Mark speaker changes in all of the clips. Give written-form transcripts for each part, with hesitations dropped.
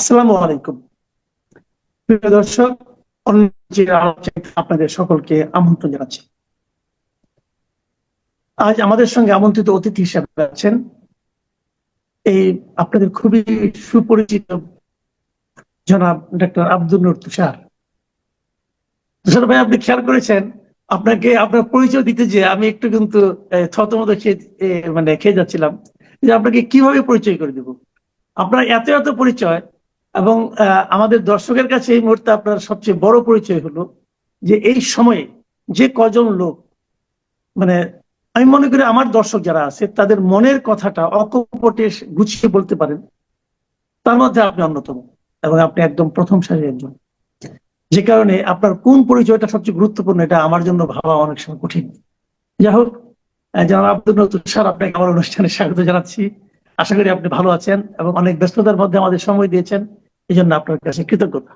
Speaker 1: আসসালামু আলাইকুম প্রিয় দর্শক, আপনাদের সকলকে আমন্ত্রণ জানাচ্ছি। আজ আমাদের সঙ্গে আমন্ত্রিত অতিথি হিসেবে আছেন এই আপনাদের খুবই সুপরিচিত জনাব ডক্টর আব্দুল নূর তুষার। তুষার ভাই, আপনি খেয়াল করেছেন আপনাকে আপনার পরিচয় দিতে যে আমি একটু কিন্তু থতমত খেয়ে যাচ্ছিলাম যে আপনাকে কিভাবে পরিচয় করে দেব। আপনার এত এত পরিচয়, এবং আমাদের দর্শকের কাছে এই মুহূর্তে আপনার সবচেয়ে বড় পরিচয় হলো যে এই সময়ে যে কজন লোক, মানে আমি মনে করি আমার দর্শক যারা আছে তাদের মনের কথাটা অকপটে গুছিয়ে বলতে পারেন, তার মধ্যে আপনি অন্যতম, এবং আপনি একদম প্রথম সারির একজন। যে কারণে আপনার কোন পরিচয়টা সবচেয়ে গুরুত্বপূর্ণ এটা আমার জন্য ভাবা অনেক সময় কঠিন। যাই হোক, জনাব আব্দুল তুষার, আপনাকে আমার অনুষ্ঠানে স্বাগত জানাচ্ছি। আশা করি আপনি ভালো আছেন এবং অনেক ব্যস্ততার মধ্যে আমাদের সময় দিয়েছেন, এই জন্য আপনার কাছে কৃতজ্ঞতা।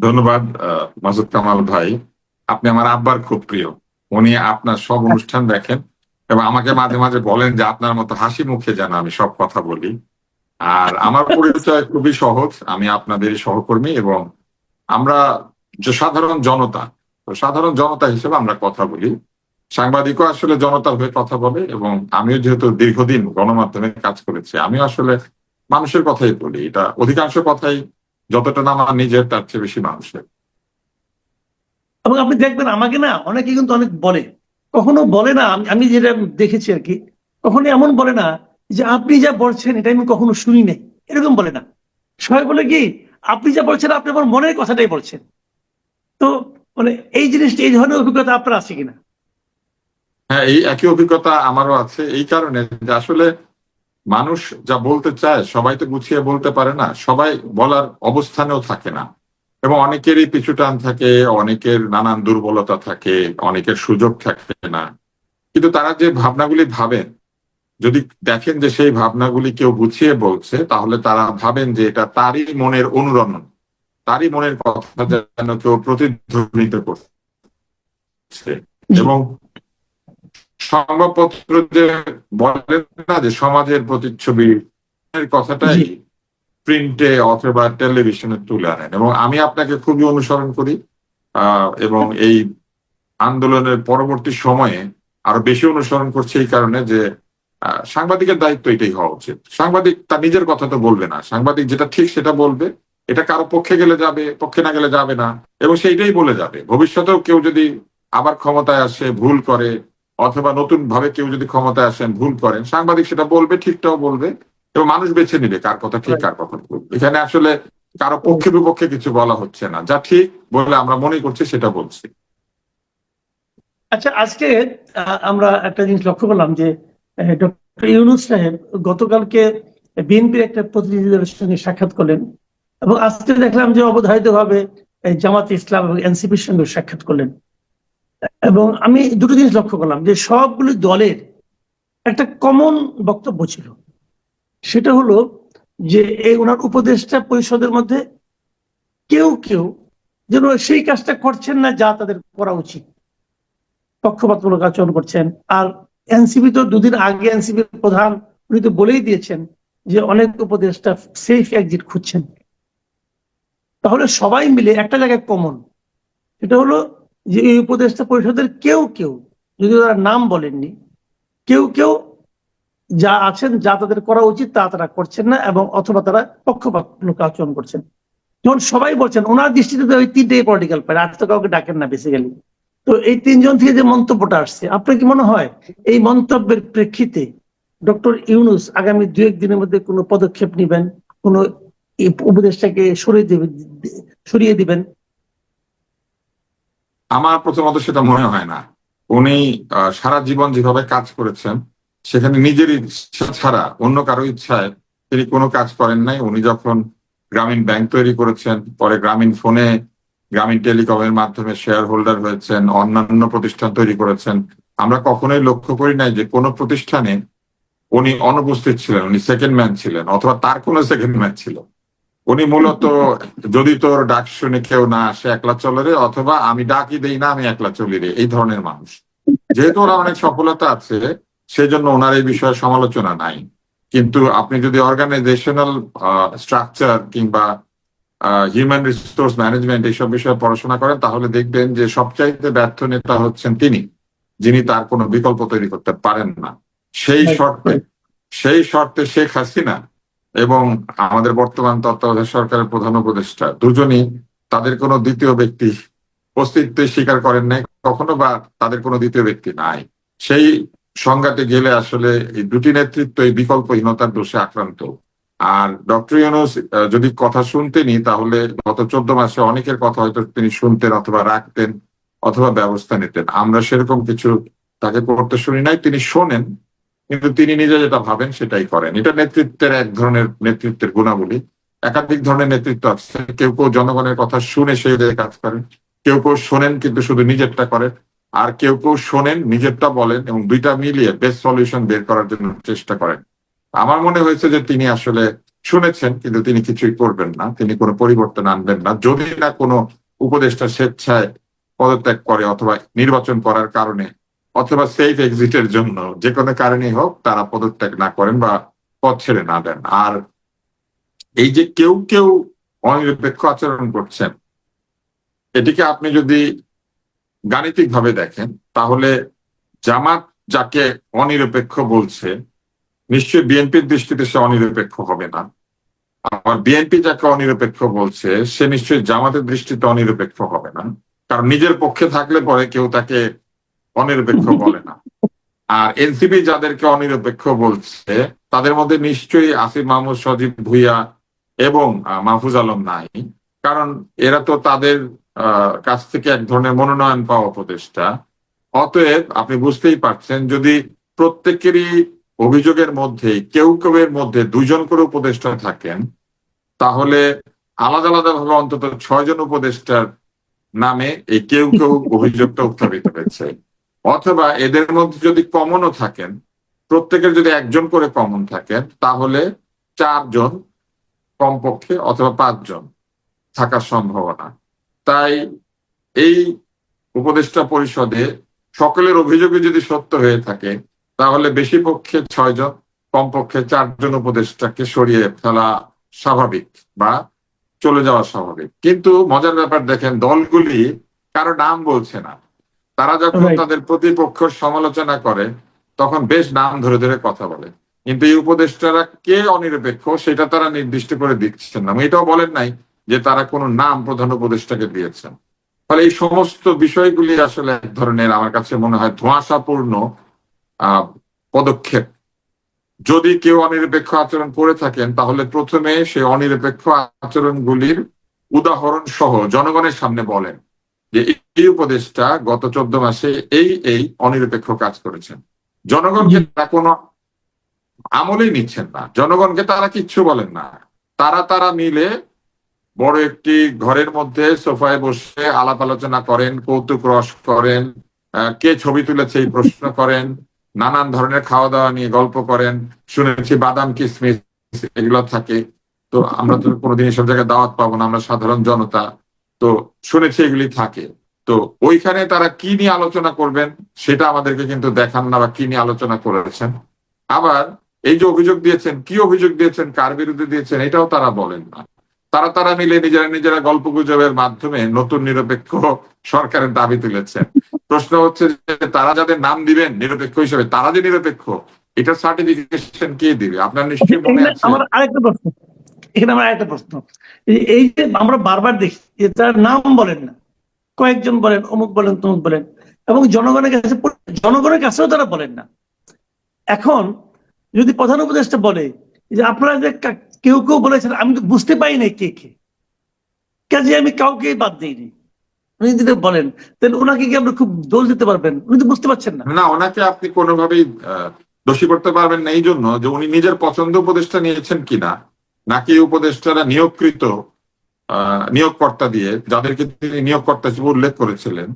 Speaker 2: ধন্যবাদ মাসুদ কামাল ভাই। আপনি আমার আব্বার খুব প্রিয়। উনি আপনার সব অনুষ্ঠান দেখেন এবং আমাকে মাঝে মাঝে বলেন যে আপনার মতো হাসি মুখে যেন আমি সব কথা বলি। আর আমার পরিচয় খুবই সহজ, আমি আপনাদেরই সহকর্মী এবং আমরা যে সাধারণ জনতা, সাধারণ জনতা হিসেবে আমরা কথা বলি। সাংবাদিকও আসলে জনতার হয়ে কথা বলে এবং আমিও যেহেতু দীর্ঘদিন গণমাধ্যমে কাজ করেছি, আমিও আসলে মানুষের কথাই বলি। এটা অধিকাংশ কথাই যতটা না আমার নিজের, তার চেয়ে বেশি মানুষের।
Speaker 1: এবং আপনি দেখবেন আমাকে না অনেকে কিন্তু অনেক বলে, কখনো বলে না, আমি যেটা দেখেছি আর কি, কখনো এমন বলে না যে আপনি যা বলছেন এটা আমি কখনো শুনি নাই, এরকম বলে না। সবাই বলে কি, আপনি যা বলছেন আপনি আমার মনের কথাটাই বলছেন। তো মানে এই জিনিসটা, এই ধরনের অভিজ্ঞতা আপনার আছে কিনা?
Speaker 2: হ্যাঁ, এই একই অভিজ্ঞতা আমারও আছে, এই কারণে যে আসলে মানুষ যা বলতে চায় সবাই তো গুছিয়ে বলতে পারে না, সবাই বলার অবস্থানেও থাকে না এবং অনেকেরই পিছু টান থাকে, অনেকের নানান দুর্বলতা থাকে, অনেকের সুযোগ থাকে না। কিন্তু তারা যে ভাবনাগুলি ভাবেন, যদি দেখেন যে সেই ভাবনাগুলি কেউ গুছিয়ে বলছে, তাহলে তারা ভাবেন যে এটা তারই মনের অনুরণন, তারই মনের কথা যেন কেউ প্রতিধ্বনিত করছে। এবং সংবাদপত্র যে বলেন না যে সমাজের প্রতিচ্ছবি, কথাটাই প্রিন্টে অথবা টেলিভিশনে তুলে আনেন এবং আমি আপনাকে খুবই অনুসরণ করি এবং এই আন্দোলনের পরবর্তী সময়ে আরো বেশি অনুসরণ করছে এই কারণে যে সাংবাদিকের দায়িত্ব এটাই হওয়া উচিত। সাংবাদিক তার নিজের কথা তো বলবে না, সাংবাদিক যেটা ঠিক সেটা বলবে। এটা কারো পক্ষে গেলে যাবে, পক্ষে না গেলে যাবে না, এবং সেইটাই বলে যাবে। ভবিষ্যতেও কেউ যদি আবার ক্ষমতায় আসে, ভুল করে, অথবা নতুন ভাবে কেউ যদি ক্ষমতায় আসেন, ভুল করেন, সাংবাদিক সেটা বলবে, ঠিকটাও বলবে, এবং মানুষ বেছে নিবে কার কথা ঠিক কার কথা ভুল। এখানে আসলে কারো পক্ষে বিপক্ষে কিছু বলা হচ্ছে না, যা ঠিক বলে আমরা মনে করছি সেটা বলছি।
Speaker 1: আচ্ছা, আজকে আমরা একটা জিনিস লক্ষ্য করলাম যে ডক্টর ইউনূস সাহেব গতকালকে বিএনপির একটা প্রতিনিধি দলের সঙ্গে সাক্ষাৎ করলেন, এবং আজকে দেখলাম যে অবধারিতভাবে জামাত ইসলাম এবং এনসিপির সঙ্গে সাক্ষাৎ করলেন। এবং আমি দুটো জিনিস লক্ষ্য করলাম যে সবগুলো দলের একটা কমন বক্তব্য ছিল, সেটা হলো যে এই ওনার উপদেষ্টা পরিষদের মধ্যে কেউ কেউ যেন সেই কাজটা করছেন না যা তাদের করা উচিত, পক্ষপাতমূলক আচরণ করছেন। আর এনসিপি তো দুদিন আগে এনসিপির প্রধান উনি তো বলেই দিয়েছেন যে অনেক উপদেষ্টা সেফ এক্সিট খুঁজছেন। তাহলে সবাই মিলে একটা জায়গায় কমন, সেটা হলো যে এই উপদেষ্টা পরিষদের কেউ কেউ, যদি তারা নাম বলেননি, কেউ কেউ যা আছেন, যা তাদের করা উচিত তা তারা করছেন না, এবং অথবা তারা পক্ষপাতমূলক আচরণ করছেন। যখন সবাই বলছেন, ওনার দৃষ্টিতে ওই তিনটেই পলিটিক্যাল পার্টি, আর তো কাউকে ডাকেন না বেসিক্যালি। তো এই তিনজন থেকে যে মন্তব্যটা আসছে, আপনার কি মনে হয় এই মন্তব্যের প্রেক্ষিতে ডক্টর ইউনূস আগামী 2-1 দিনের মধ্যে কোনো পদক্ষেপ নেবেন, কোনো উপদেষ্টাকে সরিয়ে দিবেন?
Speaker 2: আমার প্রথমত সেটা মনে হয় না। উনি সারা জীবন যেভাবে কাজ করেছেন, সেখানে নিজের ইচ্ছা ছাড়া অন্য কারো ইচ্ছায় তিনি কোনো কাজ করেন নাই। উনি যখন গ্রামীণ ব্যাংক তৈরি করেছেন, পরে গ্রামীণ ফোনে, গ্রামীণ টেলিকমের মাধ্যমে শেয়ার হোল্ডার হয়েছেন, অন্যান্য প্রতিষ্ঠান তৈরি করেছেন, আমরা কখনোই লক্ষ্য করি নাই যে কোনো প্রতিষ্ঠানে উনি অনুপস্থিত ছিলেন, উনি সেকেন্ড ম্যান ছিলেন, অথবা তার কোনো সেকেন্ড ম্যান ছিল। উনি মূলত যদি তোর ডাক শুনে কেউ না আসে একলা চলে রে, অথবা আমি ডাকি দেই না আমি একলা চলি রে, এই ধরনের মানুষ। যেহেতু ওনার অনেক সফলতা আছে, সেই জন্য ওনার এই বিষয়ে সমালোচনা নাই। কিন্তু আপনি যদি অর্গানাইজেশনাল স্ট্রাকচার কিংবা হিউম্যান রিসোর্স ম্যানেজমেন্ট এইসব বিষয়ে পড়াশোনা করেন, তাহলে দেখবেন যে সবচাইতে ব্যর্থ নেতা হচ্ছেন তিনি, যিনি তার কোনো বিকল্প তৈরি করতে পারেন না। সেই শর্তে শেখ হাসিনা এবং আমাদের বর্তমান তত্ত্বাবধায়ক সরকারের প্রধান উপদেষ্টা দুজনই তাদের কোনো দ্বিতীয় ব্যক্তি অস্তিত্বে স্বীকার করেন নাই কখনো, বা তাদের কোনো দ্বিতীয় ব্যক্তি নাই। সেই সংজ্ঞাতে গেলে আসলে এই দুটি নেতৃত্ব এই বিকল্পহীনতার দোষে আক্রান্ত। আর ডক্টর ইউনূস যদি কথা শুনতেনই, তাহলে গত 14 মাসে অনেকের কথা হয়তো তিনি শুনতেন অথবা রাখতেন অথবা ব্যবস্থা নিতেন। আমরা সেরকম কিছু তাকে করতে শুনি নাই। তিনি শোনেন, কিন্তু তিনি নিজে যেটা ভাবেন সেটাই করেন। এটা নেতৃত্বের এক ধরনের নেতৃত্বের গুণাবলী। একাধিক ধরনের নেতৃত্ব আছে। কেউ কেউ জনগণের কথা শুনে সেই জায়গায় কাজ করেন, কেউ কেউ শোনেন কিন্তু শুধু নিজেরটা করেন, আর কেউ কেউ শোনেন নিজেরটা বলেন এবং দুইটা মিলিয়ে বেস্ট সলিউশন বের করার জন্য চেষ্টা করেন। আমার মনে হয়েছে যে তিনি আসলে শুনেছেন, কিন্তু তিনি কিছুই করবেন না, তিনি কোনো পরিবর্তন আনবেন না, যদি না কোনো উপদেষ্টা স্বেচ্ছায় পদত্যাগ করে অথবা নির্বাচন করার কারণে অথবা সেফ এক্সিটের জন্য যে কোনো কারণেই হোক তারা পদত্যাগ না করেন বা পদ ছেড়ে না দেন। আর এই যে কেউ কেউ অনিরপেক্ষ আচরণ করছেন, এটিকে আপনি যদি গাণিতিক ভাবে দেখেন, তাহলে জামাত যাকে অনিরপেক্ষ বলছে, নিশ্চয়ই বিএনপির দৃষ্টিতে সে অনিরপেক্ষ হবে না। আবার বিএনপি যাকে অনিরপেক্ষ বলছে, সে নিশ্চয়ই জামাতের দৃষ্টিতে অনিরপেক্ষ হবে না, কারণ নিজের পক্ষে থাকলে পরে কেউ তাকে অনিরপেক্ষ বলে না। আর এনসিপি যাদেরকে অনিরপেক্ষ বলছে, তাদের মধ্যে নিশ্চয়ই আসিফ মাহমুদ, সজীব ভুইয়া এবং মাহফুজ আলম নাই, কারণ এরা তো তাদের কাছ থেকে এক ধরনের মনোনয়ন পাওয়া উপদেষ্টা। অতএব আপনি বুঝতেই পারছেন, যদি প্রত্যেকেরই অভিযোগের মধ্যে কেউ কেউ এর মধ্যে 2 জন করে উপদেষ্টা থাকেন, তাহলে আলাদা আলাদা ভাবে অন্তত 6 জন উপদেষ্টার নামে এই কেউ কেউ অভিযোগটা উত্থাপিত হয়েছে। অথবা এদের মধ্যে যদি কমনও থাকেন, প্রত্যেকের যদি 1 জন করে কমন থাকেন, তাহলে 4 জন কমপক্ষে অথবা 5 জন থাকার সম্ভাবনা। তাই এই উপদেষ্টা পরিষদে সকলের অভিযোগে যদি সত্য হয়ে থাকে, তাহলে বেশি পক্ষে 6 জন, কমপক্ষে 4 জন উপদেষ্টাকে সরিয়ে ফেলা স্বাভাবিক বা চলে যাওয়া স্বাভাবিক। কিন্তু মজার ব্যাপার দেখেন, দলগুলি কারো নাম বলছে না। তারা যখন তাদের প্রতিপক্ষ সমালোচনা করে, তখন বেশ নাম ধরে ধরে কথা বলে, কিন্তু এই উপদেষ্টারা কে অনিরপেক্ষ সেটা তারা নির্দিষ্ট করে দিচ্ছেন না। এটাও বলেন নাই যে তারা কোনো নাম প্রধান উপদেষ্টাকে দিয়েছেন। ফলে এই সমস্ত বিষয়গুলি আসলে এক ধরনের, আমার কাছে মনে হয়, ধোঁয়াশাপূর্ণ পদক্ষেপ। যদি কেউ অনিরপেক্ষ আচরণ করে থাকেন, তাহলে প্রথমে সেই অনিরপেক্ষ আচরণগুলির উদাহরণ সহ জনগণের সামনে বলেন যে এই উপদেষ্টা গত 14 মাসে এই অনিরপেক্ষ কাজ করেছেন। জনগণকে তারা কোনো আমলেই নিচ্ছেন না, জনগণকে তারা কিচ্ছু বলেন না। তারা মিলে বড় একটি ঘরের মধ্যে সোফায় বসে আলাপ আলোচনা করেন, কৌতুক রস করেন, কে ছবি তুলেছে এই প্রশ্ন করেন, নানান ধরনের খাওয়া দাওয়া নিয়ে গল্প করেন। শুনেছি বাদাম কিসমিস এগুলো থাকে, তো আমরা তো কোনোদিন এসব জায়গায় দাওয়াত পাবো না, আমরা সাধারণ জনতা, তো শুনেছি এগুলি থাকে। তো ওইখানে তারা কি নিয়ে আলোচনা করবেন সেটা আমাদেরকে কিন্তু দেখান না, বা কি নিয়ে আলোচনা করেছেন। আবার এই যে অভিযোগ দিয়েছেন, কি অভিযোগ দিয়েছেন, কার বিরুদ্ধে দিয়েছেন, এটাও তারা বলেন না। তারা মিলে নিজেরা গল্প গুজবের মাধ্যমে নতুন নিরপেক্ষ সরকারের দাবি তুলেছেন। প্রশ্ন হচ্ছে যে তারা যাদের নাম দিবেন নিরপেক্ষ হিসেবে, তারা যে নিরপেক্ষ এটা সার্টিফিকেশন কে দিবে? আপনার নিশ্চয়ই মনে আছে।
Speaker 1: আমার আরেকটা প্রশ্ন, এই যে আমরা বারবার দেখি যে তার নাম বলেন না, কয়েকজন বলেন, অমুক বলেন, তমুক বলেন, এবং জনগণের কাছেও তারা বলেন না। এখন যদি প্রধান উপদেষ্টা বলে যে আপনারা যে কেউ কেউ বলেছেন, আমি তো বুঝতে পারি নাই কে কে, কাজে আমি কাউকেই বাদ দিইনি, উনি যদি বলেন, তাহলে ওনাকে কি আমরা খুব দোষ দিতে পারবেন? উনি তো বুঝতে পারছেন না।
Speaker 2: না, ওনাকে আপনি কোনোভাবেই দোষী করতে পারবেন না, এই জন্য যে উনি নিজের পছন্দ উপদেষ্টা নিয়েছেন কিনা, নাকি উপদেষ্টারা নিয়োগকর্তা দিয়ে, যাদেরকে তিনি নিয়োগকর্তা হিসেবে উল্লেখ করেছিলেন,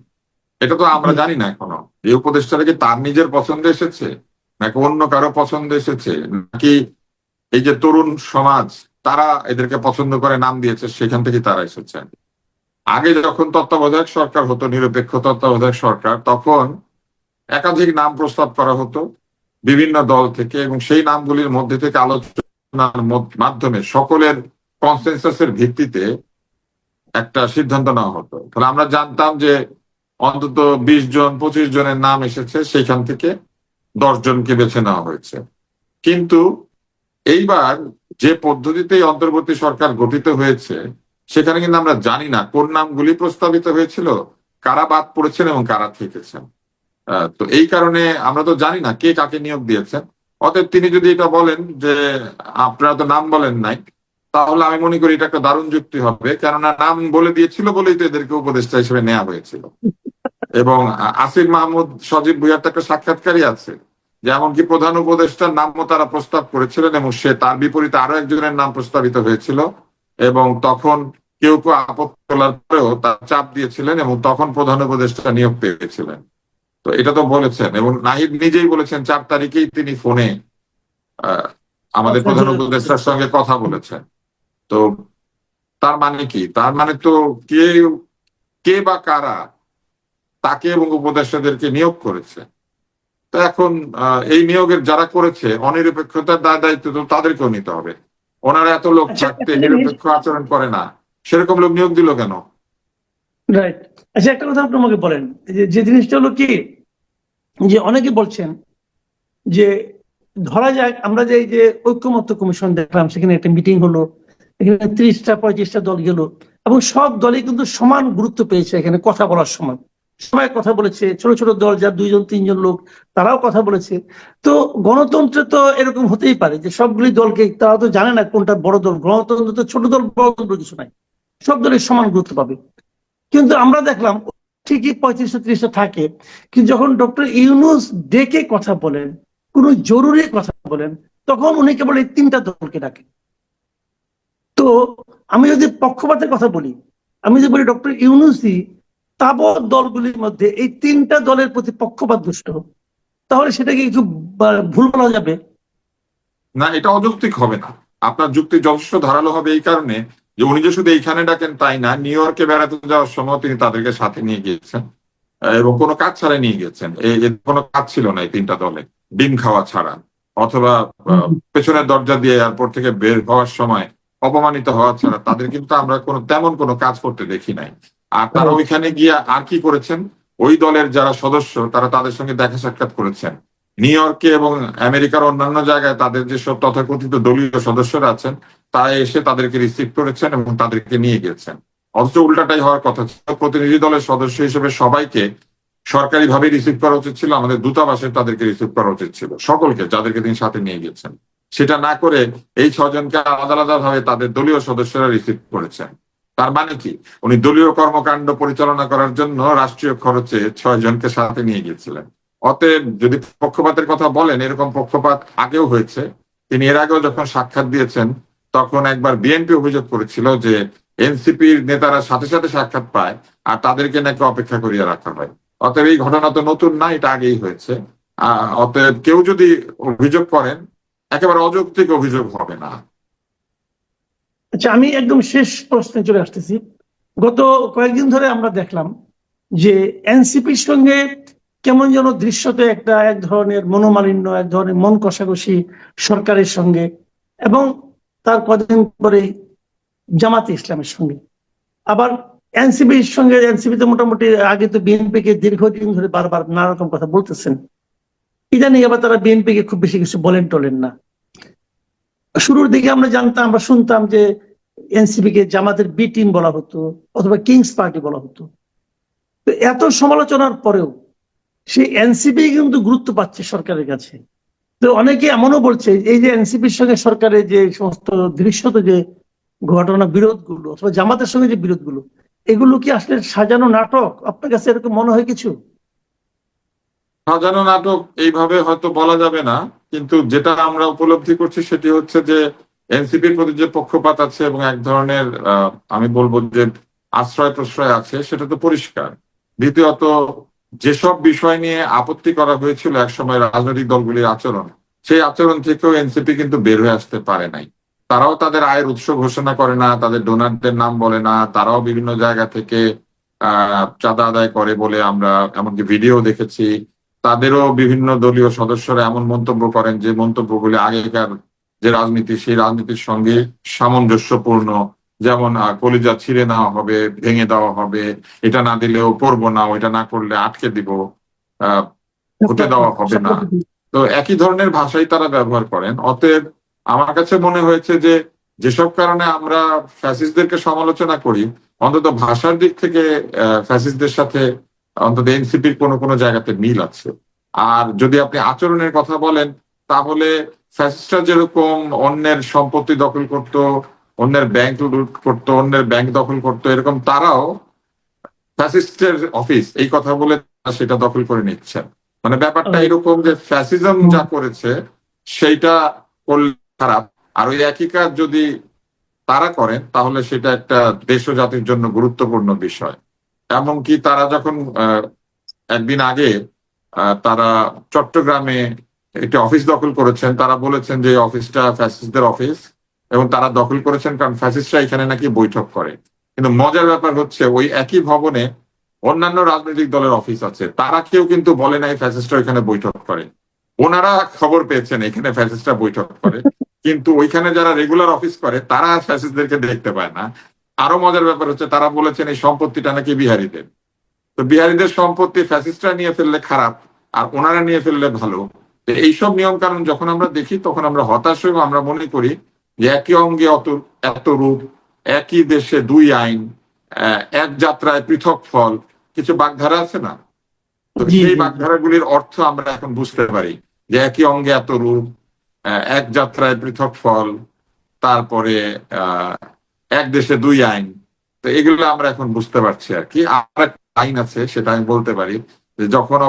Speaker 2: এটা তো আমরা জানি না এখনো। এই উপদেষ্টারা কি তার নিজের পছন্দে এসেছে, নাকি অন্য কারো পছন্দ এসেছে, নাকি এই যে তরুণ সমাজ তারা এদেরকে পছন্দ করে নাম দিয়েছে, সেখান থেকে তারা এসেছেন। আগে যখন তত্ত্বাবধায়ক সরকার হতো, নিরপেক্ষ তত্ত্বাবধায়ক সরকার, তখন একাধিক নাম প্রস্তাব করা হতো, বিভিন্ন দল থেকে, এবং সেই নামগুলির মধ্যে থেকে আলোচনার মাধ্যমে সকলের কনসেনসাসের ভিত্তিতে একটা সিদ্ধান্ত নেওয়া হতো। তাহলে আমরা জানতাম যে অন্তত 20 জন 25 জনের নাম এসেছে, সেখান থেকে 10 জনকে বেছে নেওয়া হয়েছে। কিন্তু এইবার যে পদ্ধতিতে অন্তর্বর্তী সরকার গঠিত হয়েছে, সেখানে কিন্তু আমরা জানি না কোন নামগুলি প্রস্তাবিত হয়েছিল, কারা বাদ পড়েছেন এবং কারা থেকেছেন। তো এই কারণে আমরা তো জানি না কে কাকে নিয়োগ দিয়েছেন। অতএব তিনি যদি এটা বলেন যে আপনারা তো নাম বলেন নাই, তাহলে আমি মনে করি এটা একটা দারুণ যুক্তি হবে, কেননা নাম বলে দিয়েছিল বলেই তো এদেরকে উপদেষ্টা হিসেবে নেওয়া হয়েছিল। এবং আসিফ মাহমুদ, সজীব ভুইয়ার তো একটা সাক্ষাৎকারই আছে যে এমনকি প্রধান উপদেষ্টার নামও তারা প্রস্তাব করেছিলেন, এবং সে তার বিপরীতে আরো একজনের নাম প্রস্তাবিত হয়েছিল, এবং তখন কেউ কেউ আপত্তি তোলার পরেও তার চাপ দিয়েছিলেন, এবং তখন প্রধান উপদেষ্টা নিয়োগ পেয়েছিলেন। তো এটা তো বলেছেন, এবং নাহিদ নিজেই বলেছেন 4 তারিখেই তিনি ফোনে আমাদের প্রধান উপদেষ্টার সঙ্গে কথা বলেছেন। তো তার মানে কি? তার মানে তো কে কে বা কারা তাকে এবং উপদেষ্টাদেরকে নিয়োগ করেছে। তো এখন এই নিয়োগের যারা করেছে, অনিরপেক্ষতার দায় দায়িত্ব তো তাদেরকেও নিতে হবে। ওনারা এত লোক
Speaker 1: আচ্ছা,
Speaker 2: থাকতে
Speaker 1: একটা জিনিস,
Speaker 2: নিরপেক্ষ আচরণ করে না, সেরকম লোক নিয়োগ দিল কেন?
Speaker 1: রাইট। আচ্ছা, একটা কথা আপনি আমাকে বলেন, যে জিনিসটা হলো কি, যে অনেকে বলছেন যে ধরা যাক আমরা যে এই যে ঐক্যমত্য কমিশন দেখলাম, সেখানে একটা মিটিং হলো, এখানে 30টা 35টা দল গেল, এবং সব দলই কিন্তু সমান গুরুত্ব পেয়েছে এখানে কথা বলার সময়। সবাই কথা বলেছে, ছোট ছোট দল যার 2 জন 3 জন লোক, তারাও কথা বলেছে। তো গণতন্ত্রে তো এরকম হতেই পারে যে সবগুলি দলকে, তারা তো জানে না কোনটা বড় দল। গণতন্ত্র তো ছোট দল বড় দল কিছু নাই, সব দলের সমান গুরুত্ব পাবে। কিন্তু আমরা দেখলাম ঠিকই 35-30টা থাকে, কিন্তু যখন ডক্টর ইউনূস ডেকে কথা বলেন, কোন জরুরি কথা বলেন, তখন উনি কেবল এই 3টা দলকে ডাকেন। তো আমি যদি পক্ষপাতের কথা বলি, আমি যদি বলি ডক্টর ইউনূসই তাবৎ দলগুলির মধ্যে এই 3টা দলের প্রতি পক্ষপাত দুষ্ট, তাহলে সেটাকে একটু ভুল বলা যাবে?
Speaker 2: না, এটা অযৌক্তিক হবে না। আপনার যুক্তি যথেষ্ট ধারালো হবে এই কারণে যে উনি যে শুধু এইখানে ডাকেন তাই না, নিউ ইয়র্কে বেড়াতে যাওয়ার সময় তিনি তাদেরকে সাথে নিয়ে গিয়েছেন, এবং কোনো কাজ ছাড়াই নিয়ে গেছেন। কোনো কাজ ছিল না এই 3টা দলে, ডিম খাওয়া ছাড়া। অথবা পেছনের দরজা দিয়ে এয়ারপোর্ট থেকে বের হওয়ার সময় অপমানিত হওয়া ছাড়া তাদের কিন্তু আমরা তেমন কোনো কাজ করতে দেখি নাই। আর তারা ওইখানে গিয়ে আর কি করেছেন, ওই দলের যারা সদস্য তারা তাদের সঙ্গে দেখা সাক্ষাৎ করেছেন। নিউ ইয়র্কে এবং আমেরিকার অন্যান্য জায়গায় তাদের যেসব তথাকথিত দলীয় সদস্যরা আছেন, তারা এসে তাদেরকে রিসিভ করেছেন এবং তাদেরকে নিয়ে গেছেন। অথচ উল্টাটাই হওয়ার কথা ছিল, প্রতিনিধি দলের সদস্য হিসেবে সবাইকে সরকারি ভাবে রিসিভ করা উচিত ছিল, আমাদের দূতাবাসে তাদেরকে রিসিভ করা উচিত ছিল, সকলকে যাদেরকে তিনি সাথে নিয়ে গেছেন। সেটা না করে এই 6 জনকে আলাদা আলাদা ভাবে তাদের দলীয় সদস্যরা রিসিভ করেছেন। তার মানে কি, উনি দলীয় কর্মকাণ্ড পরিচালনা করার জন্য রাষ্ট্রীয় খরচে 6 জনকে সাথে নিয়ে গিয়েছিলেন। অতএব যদি পক্ষপাতের কথা বলেন, এরকম পক্ষপাত আগেও হয়েছে। তিনি এর আগেও যখন সাক্ষাৎ দিয়েছেন, তখন একবার বিএনপি অভিযোগ করেছিল যে এনসিপির নেতারা সাথে সাথে সাক্ষাৎ পায় আর তাদেরকে নাকি অপেক্ষা করিয়ে রাখা হয়। অতএব এই ঘটনা তো নতুন না, এটা আগেই হয়েছে। অতএব কেউ যদি অভিযোগ করেন, একেবারে অযৌক্তিক অভিযোগ হবে না।
Speaker 1: আচ্ছা, আমি একদম শেষ প্রশ্নে চলে আসতেছি। গত কয়েকদিন ধরে আমরা দেখলাম যে এনসিপির সঙ্গে কেমন যেন দৃশ্যতে একটা এক ধরনের মনোমালিন্য, এক ধরনের মন কষাকষি সরকারের সঙ্গে, এবং তার কদিন পরে জামাতে ইসলামের সঙ্গে। আবার এনসিপির সঙ্গে, এনসিপি তো মোটামুটি আগে তো বিএনপি কে দীর্ঘদিন ধরে বারবার নানা রকম কথা বলতেছেন, ইদানিং আবার তারা বিএনপি কে খুব বেশি কিছু বলেন টলেন না। শুরুর দিকে আমরা শুনতাম যে এনসিপি কে জামাতের বি টিম বলা হতো, অথবা কিংস পার্টি বলা হতো। তো এত সমালোচনার পরেও সেই এনসিপি কিন্তু গুরুত্ব পাচ্ছে সরকারের কাছে। তো অনেকে এমনও বলছে, এই যে এনসিপির সঙ্গে সরকারের যে সমস্ত দৃশ্যত যে ঘটনা, বিরোধগুলো, অথবা জামাতের সঙ্গে যে বিরোধগুলো, এগুলো কি আসলে সাজানো নাটক? আপনার কাছে এরকম মনে হয় কিছু?
Speaker 2: সাজানো নাটক এইভাবে হয়তো বলা যাবে না, কিন্তু যেটা আমরা উপলব্ধি করছি সেটি হচ্ছে যে এনসিপির প্রতি যে পক্ষপাত আছে এবং এক ধরনের আমি বলবো যে আশ্রয় প্রশ্রয় আছে, সেটা তো পরিষ্কার। দ্বিতীয়ত, যেসব বিষয় নিয়ে আপত্তি করা হয়েছিল একসময় রাজনৈতিক দলগুলির আচরণ, সেই আচরণ থেকেও এনসিপি কিন্তু বের হয়ে আসতে পারে নাই। তারাও তাদের আয়ের উৎস ঘোষণা করে না, তাদের ডোনারদের নাম বলে না, তারাও বিভিন্ন জায়গা থেকে চাঁদা আদায় করে বলে আমরা এমনকি ভিডিও দেখেছি। তাদেরও বিভিন্ন দলীয় সদস্যরা এমন মন্তব্য করেন যে মন্তব্যগুলি আগেকার যে রাজনীতি সেই রাজনীতির সঙ্গে সামঞ্জস্যপূর্ণ। যেমন কলিজা ছিঁড়ে নেওয়া হবে, ভেঙে দেওয়া হবে, এটা না দিলেও করবো না, ওইটা না করলে আটকে দিব, আহ হতে দেওয়া হবে না। তো একই ধরনের ভাষাই তারা ব্যবহার করেন। অতএব আমার কাছে মনে হয়েছে যে যেসব কারণে আমরা ফ্যাসিস্টদেরকে সমালোচনা করি, অন্তত ভাষার দিক থেকে ফ্যাসিস্টদের সাথে অন্তত এনসিপির কোনো কোনো জায়গাতে মিল আছে। আর যদি আপনি আচরণের কথা বলেন, তাহলে ফ্যাসিস্টরা যেরকম অন্যের সম্পত্তি দখল করত, অন্যের ব্যাংক লুট করতো, অন্যের ব্যাংক দখল করতো, এরকম তারাও ফ্যাসিস্টের অফিস এই কথা বলে সেটা দখল করে নিচ্ছেন। মানে ব্যাপারটা এরকম যে ফ্যাসিজম যা করেছে সেইটা করলে খারাপ, আর ওই একই কাজ যদি তারা করেন তাহলে সেটা একটা দেশ ও জাতির জন্য গুরুত্বপূর্ণ বিষয়। এমনকি তারা যখন একদিন আগে তারা চট্টগ্রামে একটি অফিস দখল করেছেন, তারা বলেছেন যে অফিসটা ফ্যাসিস্টদের অফিস এবং তারা দখল করেছেন কারণ ফ্যাসিস্টরা এখানে নাকি বৈঠক করে। কিন্তু মজার ব্যাপার হচ্ছে ওই একই ভবনে অন্যান্য রাজনৈতিক দলের অফিস আছে, তারা কেউ কিন্তু বলে নাই ফ্যাসিস্টরা এখানে বৈঠক করে। ওনারা খবর পেয়েছেন এখানে ফ্যাসিস্টরা বৈঠক করে, কিন্তু ওইখানে যারা রেগুলার অফিস করে তারা ফ্যাসিস্টদেরকে দেখতে পায় না। আরো মজার ব্যাপার হচ্ছে তারা বলেছেন এই সম্পত্তিটা নাকি বিহারীদের। তো বিহারীদের সম্পত্তি ফ্যাসিস্টরা নিয়ে ফেললে খারাপ, আর ওনারা নিয়ে ফেললে ভালো। এইসব নিয়ম কানুন যখন আমরা দেখি তখন আমরা হতাশ হই, আমরা মনে করি যে একই অঙ্গে এত রূপ, একই দেশে দুই আইন, এক যাত্রায় পৃথক ফল, কিছু বাগধারা আছে না? তো সেই বাগধারাগুলির অর্থ আমরা এখন বুঝতে পারি যে একই অঙ্গে এত রূপ, এক যাত্রায় পৃথক ফল, তারপরে এক দেশে দুই আইন। তো এগুলো আমরা এখন বুঝতে পারছি আর কি। আর একটা আইন আছে, সেটা আমি বলতে পারি যে যখন